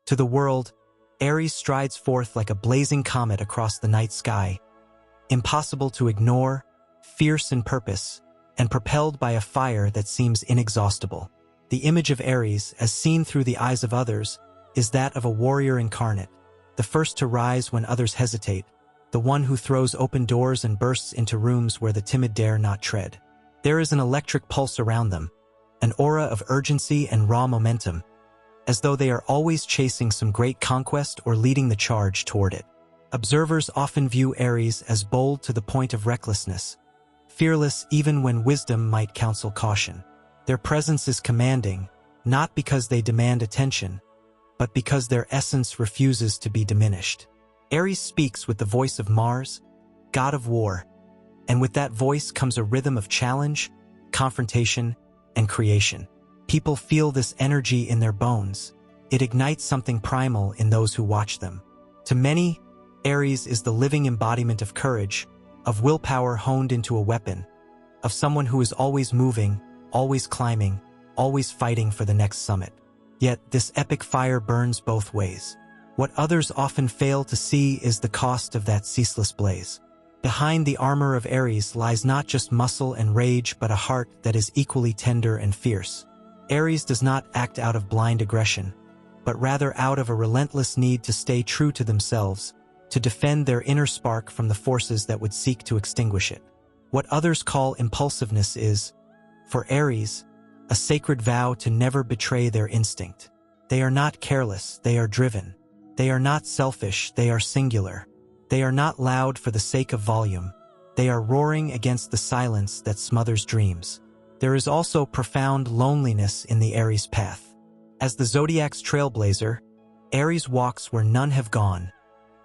To the world, Aries strides forth like a blazing comet across the night sky, impossible to ignore, fierce in purpose, and propelled by a fire that seems inexhaustible. The image of Aries, as seen through the eyes of others, is that of a warrior incarnate, the first to rise when others hesitate, the one who throws open doors and bursts into rooms where the timid dare not tread. There is an electric pulse around them, an aura of urgency and raw momentum, as though they are always chasing some great conquest or leading the charge toward it. Observers often view Aries as bold to the point of recklessness, fearless even when wisdom might counsel caution. Their presence is commanding, not because they demand attention, but because their essence refuses to be diminished. Aries speaks with the voice of Mars, god of war, and with that voice comes a rhythm of challenge, confrontation, and creation. People feel this energy in their bones. It ignites something primal in those who watch them. To many, Aries is the living embodiment of courage, of willpower honed into a weapon, of someone who is always moving, always climbing, always fighting for the next summit. Yet this epic fire burns both ways. What others often fail to see is the cost of that ceaseless blaze. Behind the armor of Aries lies not just muscle and rage but a heart that is equally tender and fierce. Aries does not act out of blind aggression, but rather out of a relentless need to stay true to themselves, to defend their inner spark from the forces that would seek to extinguish it. What others call impulsiveness is, for Aries, a sacred vow to never betray their instinct. They are not careless, they are driven. They are not selfish, they are singular. They are not loud for the sake of volume. They are roaring against the silence that smothers dreams. There is also profound loneliness in the Aries path. As the zodiac's trailblazer, Aries walks where none have gone,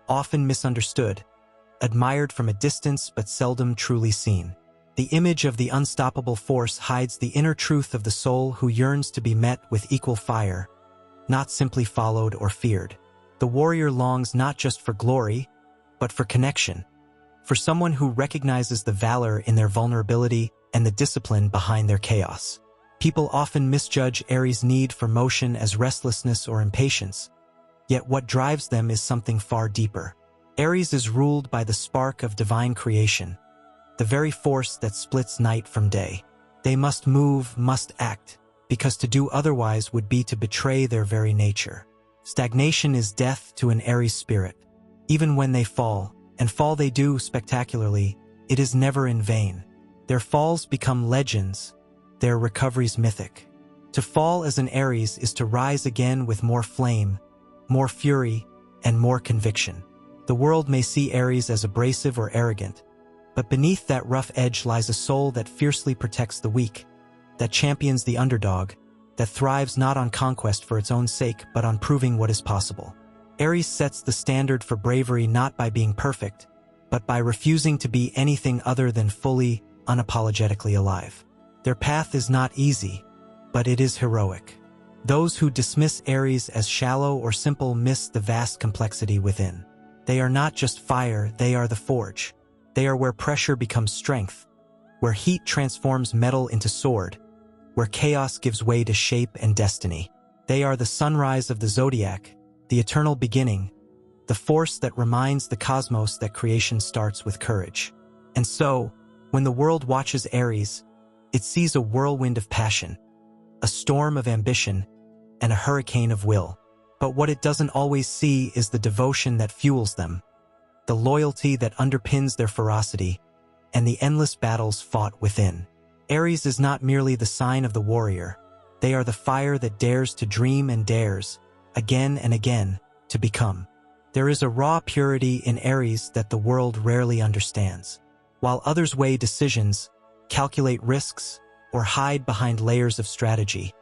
often misunderstood, admired from a distance but seldom truly seen. The image of the unstoppable force hides the inner truth of the soul who yearns to be met with equal fire, not simply followed or feared. The warrior longs not just for glory, but for connection, for someone who recognizes the valor in their vulnerability and the discipline behind their chaos. People often misjudge Aries' need for motion as restlessness or impatience, yet what drives them is something far deeper. Aries is ruled by the spark of divine creation, the very force that splits night from day. They must move, must act, because to do otherwise would be to betray their very nature. Stagnation is death to an Aries spirit. Even when they fall, and fall they do spectacularly, it is never in vain. Their falls become legends, their recoveries mythic. To fall as an Aries is to rise again with more flame, more fury, and more conviction. The world may see Aries as abrasive or arrogant, but beneath that rough edge lies a soul that fiercely protects the weak, that champions the underdog, that thrives not on conquest for its own sake but on proving what is possible. Aries sets the standard for bravery not by being perfect, but by refusing to be anything other than fully, unapologetically alive. Their path is not easy, but it is heroic. Those who dismiss Aries as shallow or simple miss the vast complexity within. They are not just fire, they are the forge. They are where pressure becomes strength, where heat transforms metal into sword, where chaos gives way to shape and destiny. They are the sunrise of the zodiac, the eternal beginning, the force that reminds the cosmos that creation starts with courage. And so, when the world watches Aries, it sees a whirlwind of passion, a storm of ambition, and a hurricane of will. But what it doesn't always see is the devotion that fuels them, the loyalty that underpins their ferocity, and the endless battles fought within. Aries is not merely the sign of the warrior. They are the fire that dares to dream and dares, again and again, to become. There is a raw purity in Aries that the world rarely understands. While others weigh decisions, calculate risks, or hide behind layers of strategy,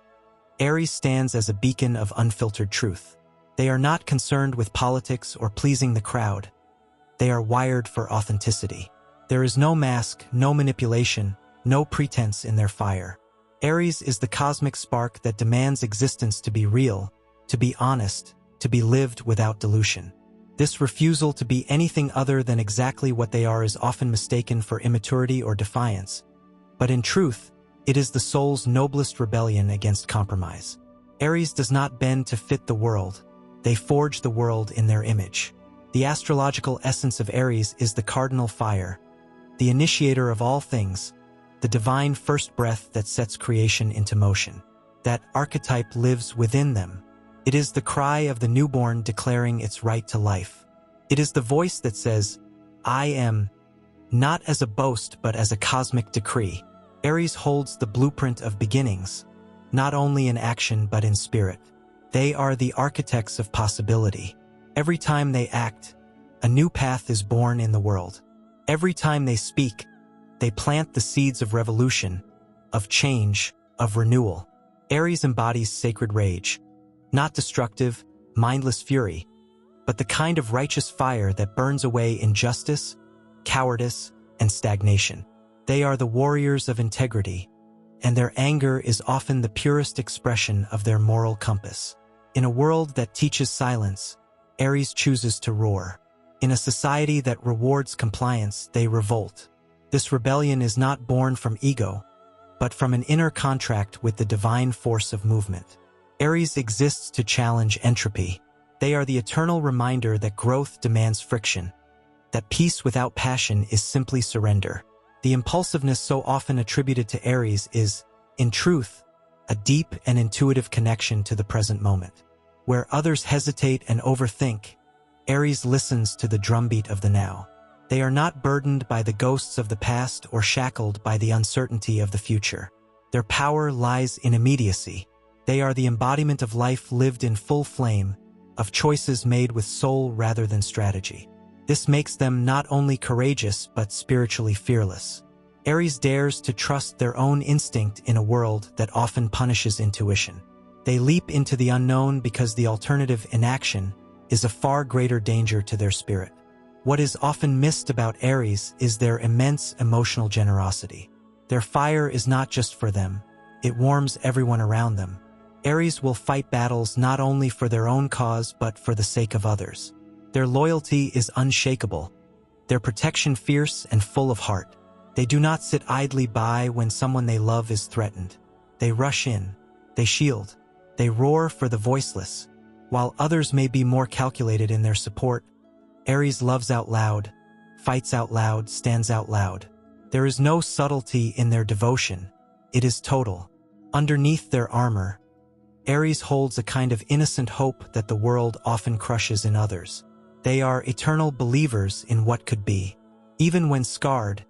Aries stands as a beacon of unfiltered truth. They are not concerned with politics or pleasing the crowd. They are wired for authenticity. There is no mask, no manipulation, no pretense in their fire. Aries is the cosmic spark that demands existence to be real, to be honest, to be lived without dilution. This refusal to be anything other than exactly what they are is often mistaken for immaturity or defiance. But in truth, it is the soul's noblest rebellion against compromise. Aries does not bend to fit the world. They forge the world in their image. The astrological essence of Aries is the cardinal fire, the initiator of all things, the divine first breath that sets creation into motion. That archetype lives within them. It is the cry of the newborn declaring its right to life. It is the voice that says, "I am," not as a boast but as a cosmic decree. Aries holds the blueprint of beginnings, not only in action but in spirit. They are the architects of possibility. Every time they act, a new path is born in the world. Every time they speak, they plant the seeds of revolution, of change, of renewal. Aries embodies sacred rage, not destructive, mindless fury, but the kind of righteous fire that burns away injustice, cowardice, and stagnation. They are the warriors of integrity, and their anger is often the purest expression of their moral compass. In a world that teaches silence, Aries chooses to roar. In a society that rewards compliance, they revolt. This rebellion is not born from ego, but from an inner contract with the divine force of movement. Aries exists to challenge entropy. They are the eternal reminder that growth demands friction, that peace without passion is simply surrender. The impulsiveness so often attributed to Aries is, in truth, a deep and intuitive connection to the present moment. Where others hesitate and overthink, Aries listens to the drumbeat of the now. They are not burdened by the ghosts of the past or shackled by the uncertainty of the future. Their power lies in immediacy. They are the embodiment of life lived in full flame, of choices made with soul rather than strategy. This makes them not only courageous but spiritually fearless. Aries dares to trust their own instinct in a world that often punishes intuition. They leap into the unknown because the alternative, inaction, is a far greater danger to their spirit. What is often missed about Aries is their immense emotional generosity. Their fire is not just for them, it warms everyone around them. Aries will fight battles not only for their own cause but for the sake of others. Their loyalty is unshakable, their protection fierce and full of heart. They do not sit idly by when someone they love is threatened. They rush in, they shield, they roar for the voiceless. While others may be more calculated in their support, Aries loves out loud, fights out loud, stands out loud. There is no subtlety in their devotion, it is total. Underneath their armor, Aries holds a kind of innocent hope that the world often crushes in others. They are eternal believers in what could be. Even when scarred,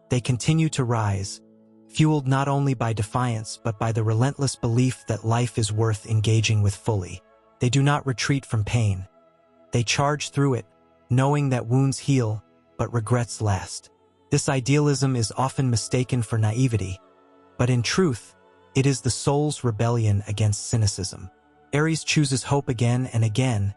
they continue to rise, fueled not only by defiance but by the relentless belief that life is worth engaging with fully. They do not retreat from pain. They charge through it, knowing that wounds heal, but regrets last. This idealism is often mistaken for naivety, but in truth, it is the soul's rebellion against cynicism. Aries chooses hope again and again,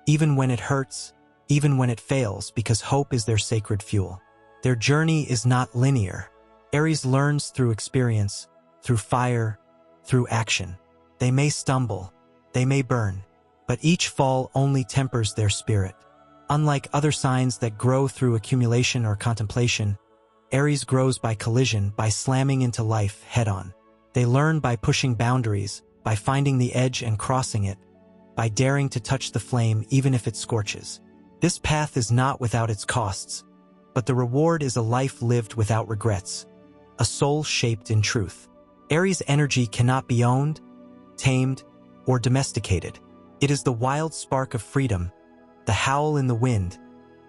even when it hurts, even when it fails, because hope is their sacred fuel. Their journey is not linear. Aries learns through experience, through fire, through action. They may stumble, they may burn, but each fall only tempers their spirit. Unlike other signs that grow through accumulation or contemplation, Aries grows by collision, by slamming into life head-on. They learn by pushing boundaries, by finding the edge and crossing it, by daring to touch the flame even if it scorches. This path is not without its costs, but the reward is a life lived without regrets, a soul shaped in truth. Aries' energy cannot be owned, tamed, or domesticated. It is the wild spark of freedom, the howl in the wind,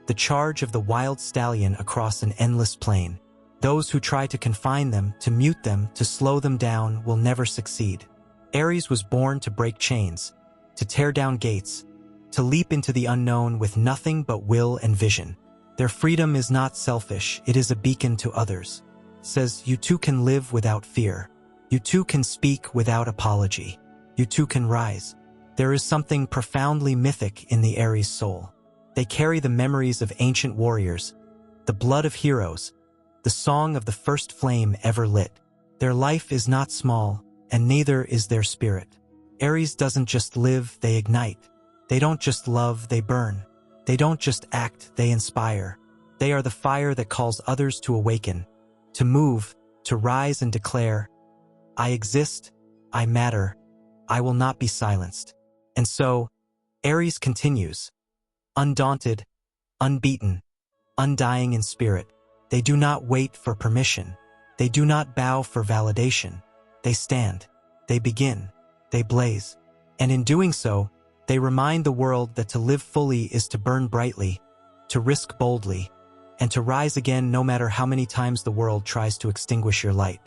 the charge of the wild stallion across an endless plain. Those who try to confine them, to mute them, to slow them down will never succeed. Aries was born to break chains, to tear down gates, to leap into the unknown with nothing but will and vision. Their freedom is not selfish, it is a beacon to others. It says, you too can live without fear. You too can speak without apology. You too can rise. There is something profoundly mythic in the Aries soul. They carry the memories of ancient warriors, the blood of heroes, the song of the first flame ever lit. Their life is not small, and neither is their spirit. Aries doesn't just live, they ignite. They don't just love, they burn. They don't just act, they inspire. They are the fire that calls others to awaken, to move, to rise and declare, I exist, I matter, I will not be silenced. And so, Aries continues, undaunted, unbeaten, undying in spirit. They do not wait for permission. They do not bow for validation. They stand, they begin, they blaze. And in doing so, they remind the world that to live fully is to burn brightly, to risk boldly, and to rise again no matter how many times the world tries to extinguish your light.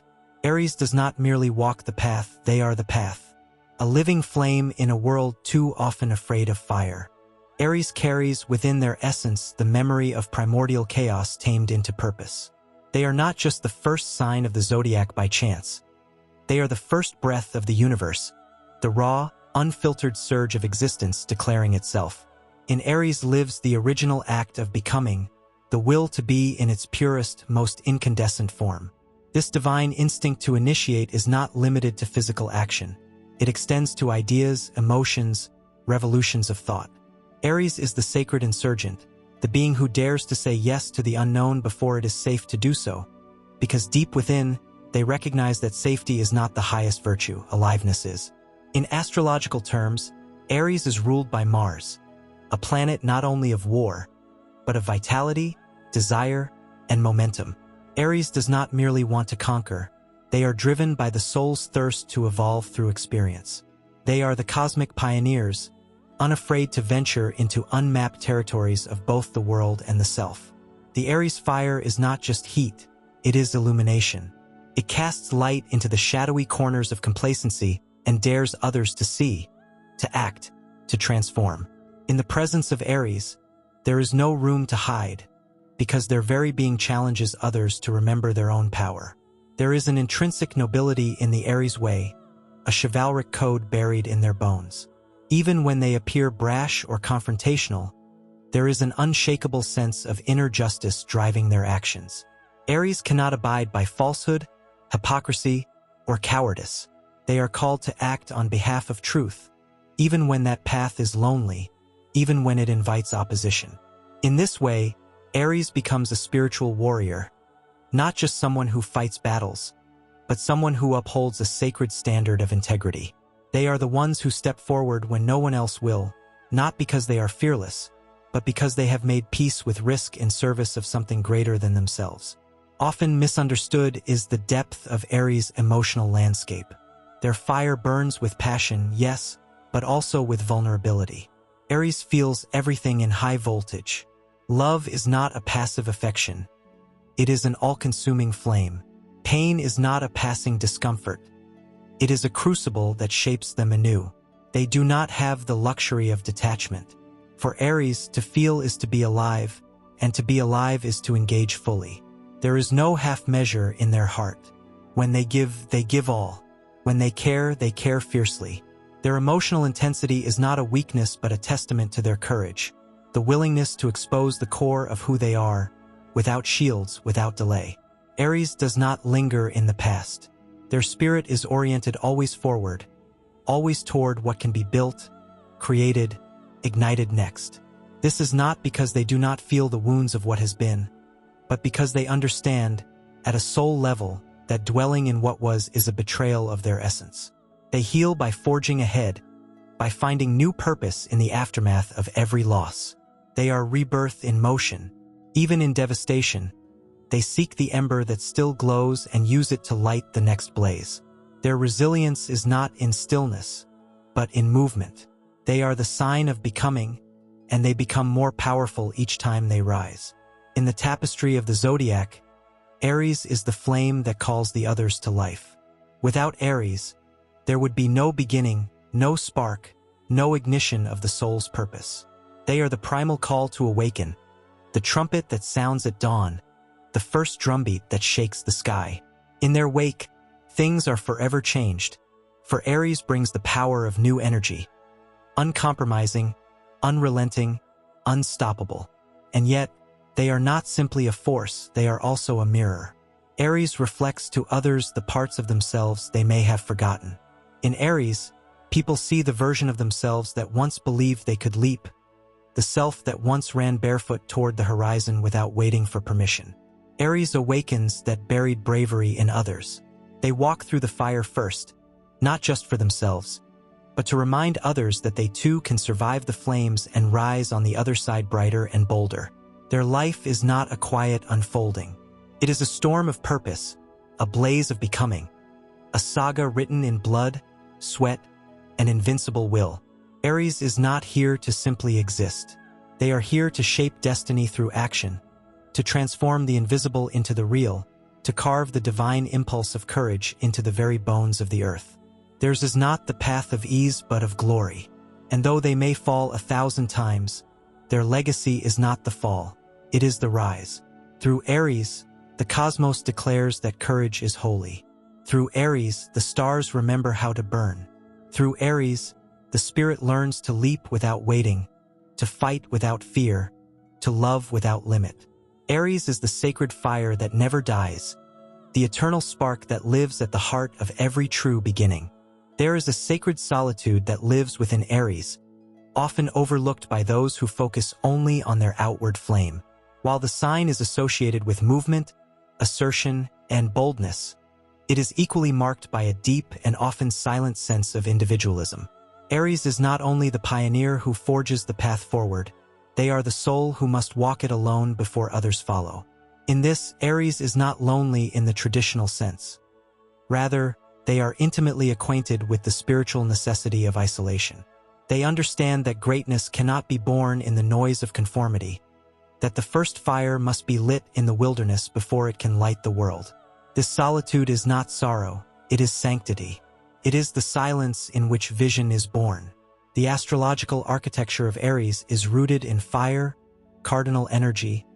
Aries does not merely walk the path, they are the path. A living flame in a world too often afraid of fire. Aries carries within their essence the memory of primordial chaos tamed into purpose. They are not just the first sign of the zodiac by chance. They are the first breath of the universe, the raw, unfiltered surge of existence declaring itself. In Aries lives the original act of becoming, the will to be in its purest, most incandescent form. This divine instinct to initiate is not limited to physical action. It extends to ideas, emotions, revolutions of thought. Aries is the sacred insurgent, the being who dares to say yes to the unknown before it is safe to do so, because deep within, they recognize that safety is not the highest virtue, aliveness is. In astrological terms, Aries is ruled by Mars, a planet not only of war, but of vitality, desire, and momentum. Aries does not merely want to conquer. They are driven by the soul's thirst to evolve through experience. They are the cosmic pioneers, unafraid to venture into unmapped territories of both the world and the self. The Aries fire is not just heat, it is illumination. It casts light into the shadowy corners of complacency and dares others to see, to act, to transform. In the presence of Aries, there is no room to hide, because their very being challenges others to remember their own power. There is an intrinsic nobility in the Aries way, a chivalric code buried in their bones. Even when they appear brash or confrontational, there is an unshakable sense of inner justice driving their actions. Aries cannot abide by falsehood, hypocrisy, or cowardice. They are called to act on behalf of truth, even when that path is lonely, even when it invites opposition. In this way, Aries becomes a spiritual warrior, not just someone who fights battles, but someone who upholds a sacred standard of integrity. They are the ones who step forward when no one else will, not because they are fearless, but because they have made peace with risk in service of something greater than themselves. Often misunderstood is the depth of Aries' emotional landscape. Their fire burns with passion, yes, but also with vulnerability. Aries feels everything in high voltage. Love is not a passive affection. It is an all-consuming flame. Pain is not a passing discomfort. It is a crucible that shapes them anew. They do not have the luxury of detachment. For Aries, to feel is to be alive, and to be alive is to engage fully. There is no half measure in their heart. When they give all. When they care fiercely. Their emotional intensity is not a weakness but a testament to their courage, the willingness to expose the core of who they are, without shields, without delay. Aries does not linger in the past. Their spirit is oriented always forward, always toward what can be built, created, ignited next. This is not because they do not feel the wounds of what has been, but because they understand, at a soul level, that dwelling in what was is a betrayal of their essence. They heal by forging ahead, by finding new purpose in the aftermath of every loss. They are rebirth in motion. Even in devastation, they seek the ember that still glows and use it to light the next blaze. Their resilience is not in stillness, but in movement. They are the sign of becoming, and they become more powerful each time they rise. In the tapestry of the zodiac, Aries is the flame that calls the others to life. Without Aries, there would be no beginning, no spark, no ignition of the soul's purpose. They are the primal call to awaken, the trumpet that sounds at dawn, the first drumbeat that shakes the sky. In their wake, things are forever changed, for Aries brings the power of new energy, uncompromising, unrelenting, unstoppable. And yet, they are not simply a force, they are also a mirror. Aries reflects to others the parts of themselves they may have forgotten. In Aries, people see the version of themselves that once believed they could leap, the self that once ran barefoot toward the horizon without waiting for permission. Aries awakens that buried bravery in others. They walk through the fire first, not just for themselves, but to remind others that they too can survive the flames and rise on the other side brighter and bolder. Their life is not a quiet unfolding. It is a storm of purpose, a blaze of becoming, a saga written in blood, sweat, and invincible will. Aries is not here to simply exist. They are here to shape destiny through action, to transform the invisible into the real, to carve the divine impulse of courage into the very bones of the earth. Theirs is not the path of ease but of glory. And though they may fall 1,000 times, their legacy is not the fall, it is the rise. Through Aries, the cosmos declares that courage is holy. Through Aries, the stars remember how to burn. Through Aries, the spirit learns to leap without waiting, to fight without fear, to love without limit. Aries is the sacred fire that never dies, the eternal spark that lives at the heart of every true beginning. There is a sacred solitude that lives within Aries, often overlooked by those who focus only on their outward flame. While the sign is associated with movement, assertion, and boldness, it is equally marked by a deep and often silent sense of individualism. Aries is not only the pioneer who forges the path forward, they are the soul who must walk it alone before others follow. In this, Aries is not lonely in the traditional sense. Rather, they are intimately acquainted with the spiritual necessity of isolation. They understand that greatness cannot be born in the noise of conformity, that the first fire must be lit in the wilderness before it can light the world. This solitude is not sorrow, it is sanctity. It is the silence in which vision is born. The astrological architecture of Aries is rooted in fire, cardinal energy,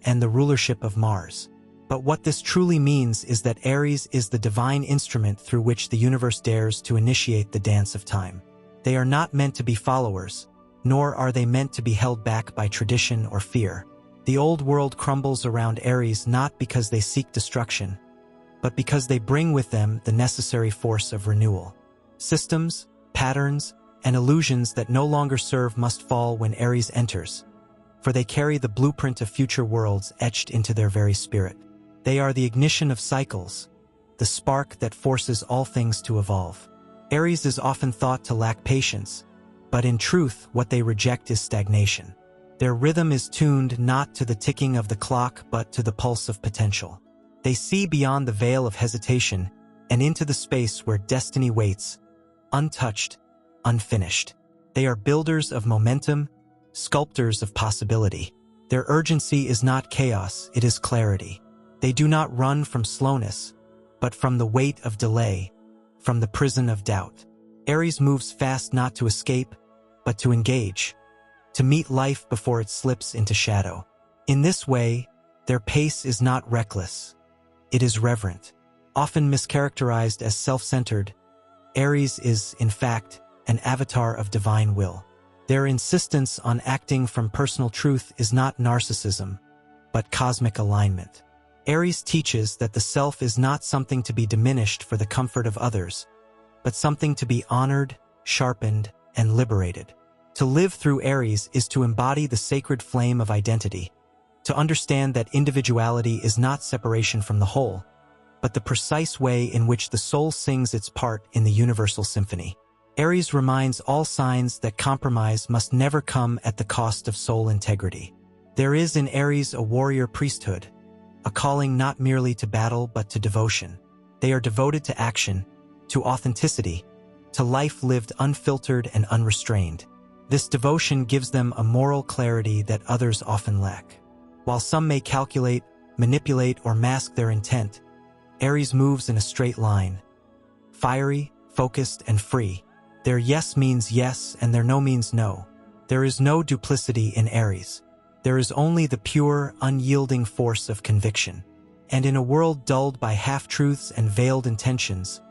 and the rulership of Mars. But what this truly means is that Aries is the divine instrument through which the universe dares to initiate the dance of time. They are not meant to be followers, nor are they meant to be held back by tradition or fear. The old world crumbles around Aries not because they seek destruction, but because they bring with them the necessary force of renewal. Systems, patterns, and illusions that no longer serve must fall when Aries enters, for they carry the blueprint of future worlds etched into their very spirit. They are the ignition of cycles, the spark that forces all things to evolve. Aries is often thought to lack patience, but in truth, what they reject is stagnation. Their rhythm is tuned not to the ticking of the clock but to the pulse of potential. They see beyond the veil of hesitation and into the space where destiny waits, untouched, unfinished. They are builders of momentum, sculptors of possibility. Their urgency is not chaos, it is clarity. They do not run from slowness, but from the weight of delay, from the prison of doubt. Aries moves fast not to escape, but to engage, to meet life before it slips into shadow. In this way, their pace is not reckless. It is reverent. Often mischaracterized as self-centered, Aries is, in fact, an avatar of divine will. Their insistence on acting from personal truth is not narcissism, but cosmic alignment. Aries teaches that the self is not something to be diminished for the comfort of others, but something to be honored, sharpened, and liberated. To live through Aries is to embody the sacred flame of identity, to understand that individuality is not separation from the whole, but the precise way in which the soul sings its part in the universal symphony. Aries reminds all signs that compromise must never come at the cost of soul integrity. There is in Aries a warrior priesthood, a calling not merely to battle but to devotion. They are devoted to action, to authenticity, to life lived unfiltered and unrestrained. This devotion gives them a moral clarity that others often lack. While some may calculate, manipulate, or mask their intent, Aries moves in a straight line, fiery, focused, and free. Their yes means yes and their no means no. There is no duplicity in Aries. There is only the pure, unyielding force of conviction. And in a world dulled by half-truths and veiled intentions,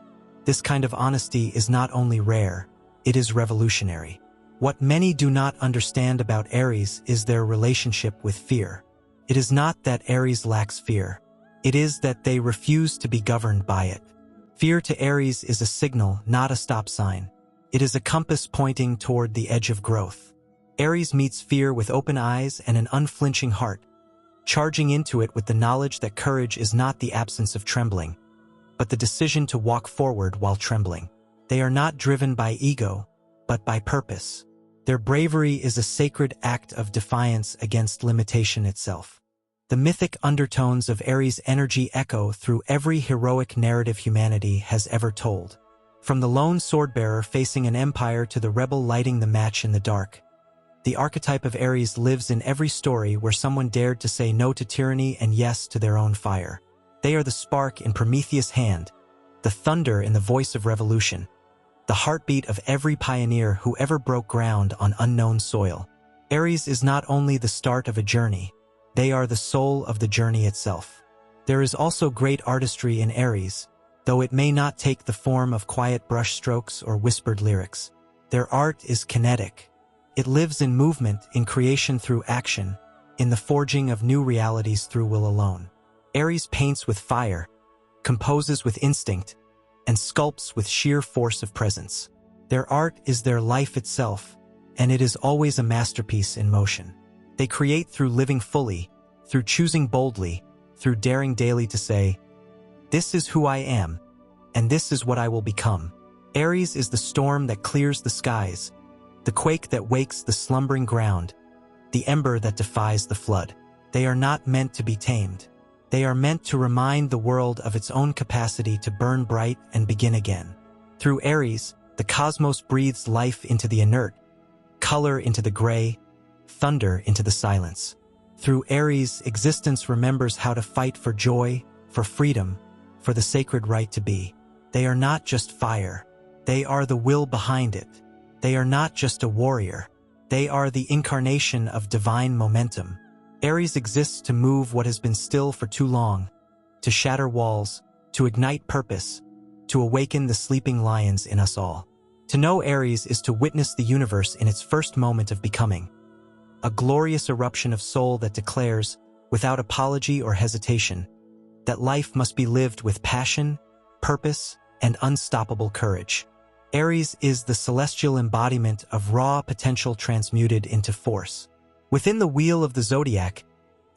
this kind of honesty is not only rare, it is revolutionary. What many do not understand about Aries is their relationship with fear. It is not that Aries lacks fear. It is that they refuse to be governed by it. Fear to Aries is a signal, not a stop sign. It is a compass pointing toward the edge of growth. Aries meets fear with open eyes and an unflinching heart, charging into it with the knowledge that courage is not the absence of trembling, but the decision to walk forward while trembling. They are not driven by ego, but by purpose. Their bravery is a sacred act of defiance against limitation itself. The mythic undertones of Aries energy echo through every heroic narrative humanity has ever told. From the lone swordbearer facing an empire to the rebel lighting the match in the dark, the archetype of Aries lives in every story where someone dared to say no to tyranny and yes to their own fire. They are the spark in Prometheus' hand, the thunder in the voice of revolution, the heartbeat of every pioneer who ever broke ground on unknown soil. Aries is not only the start of a journey, they are the soul of the journey itself. There is also great artistry in Aries, though it may not take the form of quiet brushstrokes or whispered lyrics. Their art is kinetic. It lives in movement, in creation through action, in the forging of new realities through will alone. Aries paints with fire, composes with instinct, and sculpts with sheer force of presence. Their art is their life itself, and it is always a masterpiece in motion. They create through living fully, through choosing boldly, through daring daily to say, "This is who I am, and this is what I will become." Aries is the storm that clears the skies, the quake that wakes the slumbering ground, the ember that defies the flood. They are not meant to be tamed. They are meant to remind the world of its own capacity to burn bright and begin again. Through Aries, the cosmos breathes life into the inert, color into the gray, thunder into the silence. Through Aries, existence remembers how to fight for joy, for freedom, for the sacred right to be. They are not just fire. They are the will behind it. They are not just a warrior. They are the incarnation of divine momentum. Aries exists to move what has been still for too long, to shatter walls, to ignite purpose, to awaken the sleeping lions in us all. To know Aries is to witness the universe in its first moment of becoming, a glorious eruption of soul that declares, without apology or hesitation, that life must be lived with passion, purpose, and unstoppable courage. Aries is the celestial embodiment of raw potential transmuted into force. Within the wheel of the zodiac,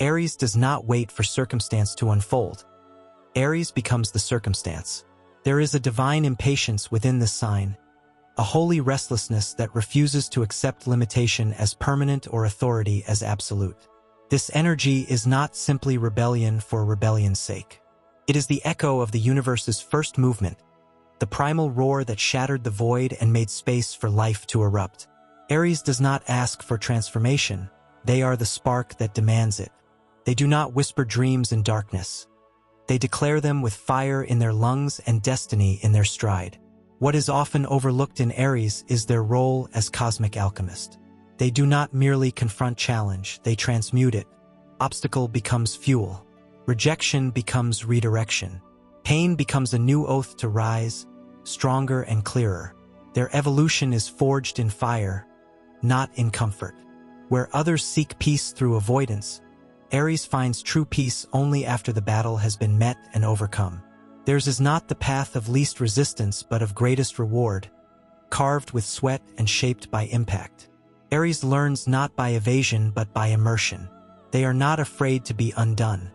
Aries does not wait for circumstance to unfold. Aries becomes the circumstance. There is a divine impatience within this sign, a holy restlessness that refuses to accept limitation as permanent or authority as absolute. This energy is not simply rebellion for rebellion's sake. It is the echo of the universe's first movement, the primal roar that shattered the void and made space for life to erupt. Aries does not ask for transformation. They are the spark that demands it. They do not whisper dreams in darkness. They declare them with fire in their lungs and destiny in their stride. What is often overlooked in Aries is their role as cosmic alchemist. They do not merely confront challenge, they transmute it. Obstacle becomes fuel. Rejection becomes redirection. Pain becomes a new oath to rise, stronger and clearer. Their evolution is forged in fire, not in comfort. Where others seek peace through avoidance, Aries finds true peace only after the battle has been met and overcome. Theirs is not the path of least resistance but of greatest reward, carved with sweat and shaped by impact. Aries learns not by evasion but by immersion. They are not afraid to be undone,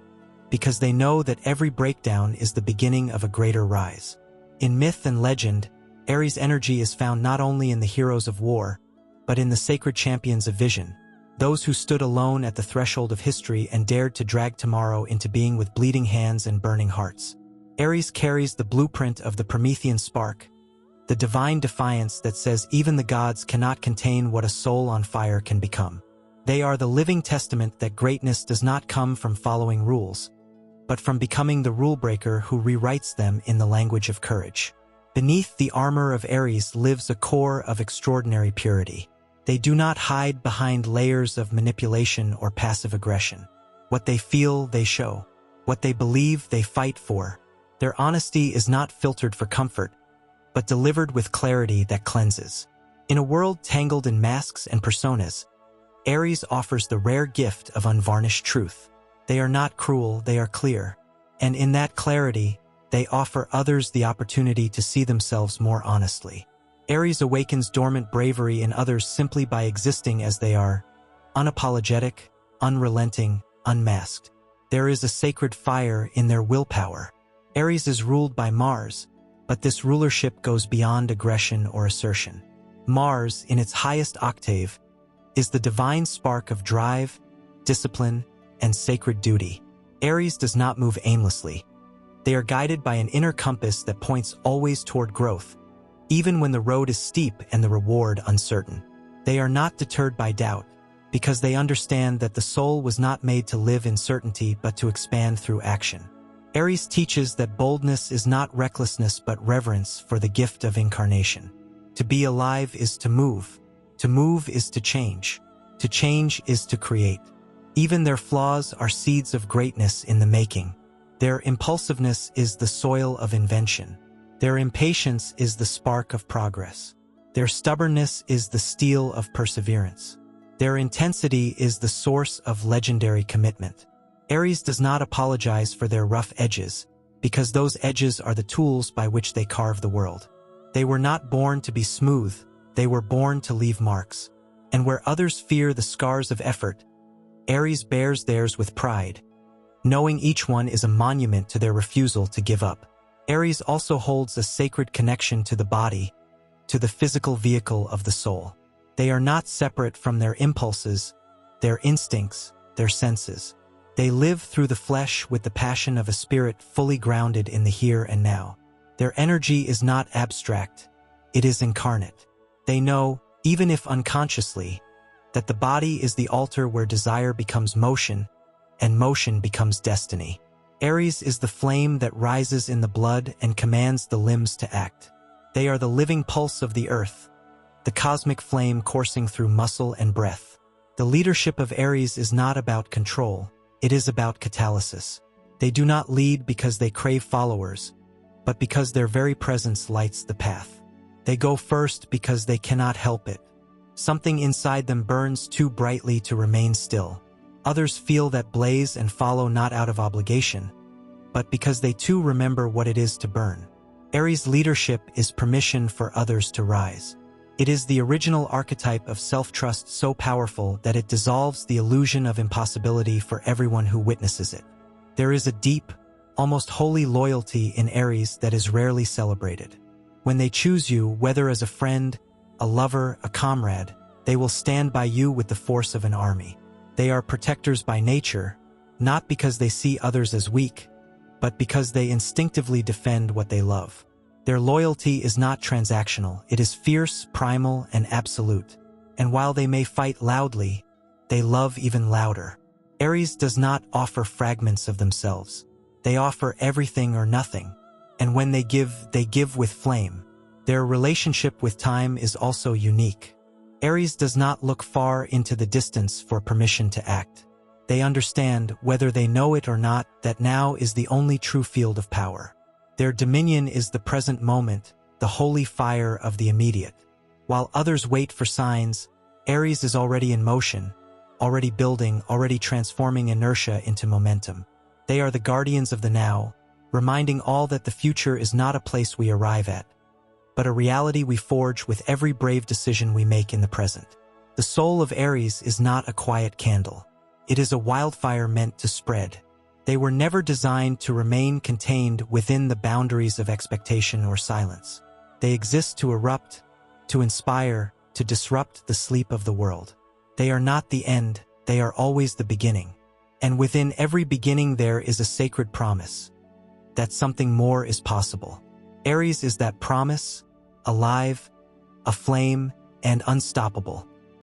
because they know that every breakdown is the beginning of a greater rise. In myth and legend, Aries energy is found not only in the heroes of war, but in the sacred champions of vision, those who stood alone at the threshold of history and dared to drag tomorrow into being with bleeding hands and burning hearts. Aries carries the blueprint of the Promethean spark, the divine defiance that says even the gods cannot contain what a soul on fire can become. They are the living testament that greatness does not come from following rules, but from becoming the rule breaker who rewrites them in the language of courage. Beneath the armor of Aries lives a core of extraordinary purity. They do not hide behind layers of manipulation or passive aggression. What they feel, they show. What they believe, they fight for. Their honesty is not filtered for comfort, but delivered with clarity that cleanses. In a world tangled in masks and personas, Aries offers the rare gift of unvarnished truth. They are not cruel, they are clear. And in that clarity, they offer others the opportunity to see themselves more honestly. Aries awakens dormant bravery in others simply by existing as they are, unapologetic, unrelenting, unmasked. There is a sacred fire in their willpower. Aries is ruled by Mars, but this rulership goes beyond aggression or assertion. Mars, in its highest octave, is the divine spark of drive, discipline, and sacred duty. Aries does not move aimlessly. They are guided by an inner compass that points always toward growth, even when the road is steep and the reward uncertain. They are not deterred by doubt, because they understand that the soul was not made to live in certainty but to expand through action. Aries teaches that boldness is not recklessness but reverence for the gift of incarnation. To be alive is to move is to change is to create. Even their flaws are seeds of greatness in the making. Their impulsiveness is the soil of invention. Their impatience is the spark of progress. Their stubbornness is the steel of perseverance. Their intensity is the source of legendary commitment. Aries does not apologize for their rough edges, because those edges are the tools by which they carve the world. They were not born to be smooth, they were born to leave marks. And where others fear the scars of effort, Aries bears theirs with pride, knowing each one is a monument to their refusal to give up. Aries also holds a sacred connection to the body, to the physical vehicle of the soul. They are not separate from their impulses, their instincts, their senses. They live through the flesh with the passion of a spirit fully grounded in the here and now. Their energy is not abstract, it is incarnate. They know, even if unconsciously, that the body is the altar where desire becomes motion, and motion becomes destiny. Aries is the flame that rises in the blood and commands the limbs to act. They are the living pulse of the earth, the cosmic flame coursing through muscle and breath. The leadership of Aries is not about control, it is about catalysis. They do not lead because they crave followers, but because their very presence lights the path. They go first because they cannot help it. Something inside them burns too brightly to remain still. Others feel that blaze and follow not out of obligation, but because they too remember what it is to burn. Aries' leadership is permission for others to rise. It is the original archetype of self-trust so powerful that it dissolves the illusion of impossibility for everyone who witnesses it. There is a deep, almost holy loyalty in Aries that is rarely celebrated. When they choose you, whether as a friend, a lover, a comrade, they will stand by you with the force of an army. They are protectors by nature, not because they see others as weak, but because they instinctively defend what they love. Their loyalty is not transactional, it is fierce, primal, and absolute. And while they may fight loudly, they love even louder. Aries does not offer fragments of themselves. They offer everything or nothing. And when they give with flame. Their relationship with time is also unique. Aries does not look far into the distance for permission to act. They understand, whether they know it or not, that now is the only true field of power. Their dominion is the present moment, the holy fire of the immediate. While others wait for signs, Aries is already in motion, already building, already transforming inertia into momentum. They are the guardians of the now, reminding all that the future is not a place we arrive at, but a reality we forge with every brave decision we make in the present. The soul of Aries is not a quiet candle. It is a wildfire meant to spread. They were never designed to remain contained within the boundaries of expectation or silence. They exist to erupt, to inspire, to disrupt the sleep of the world. They are not the end, they are always the beginning. And within every beginning there is a sacred promise that something more is possible. Aries is that promise, alive, aflame, and unstoppable.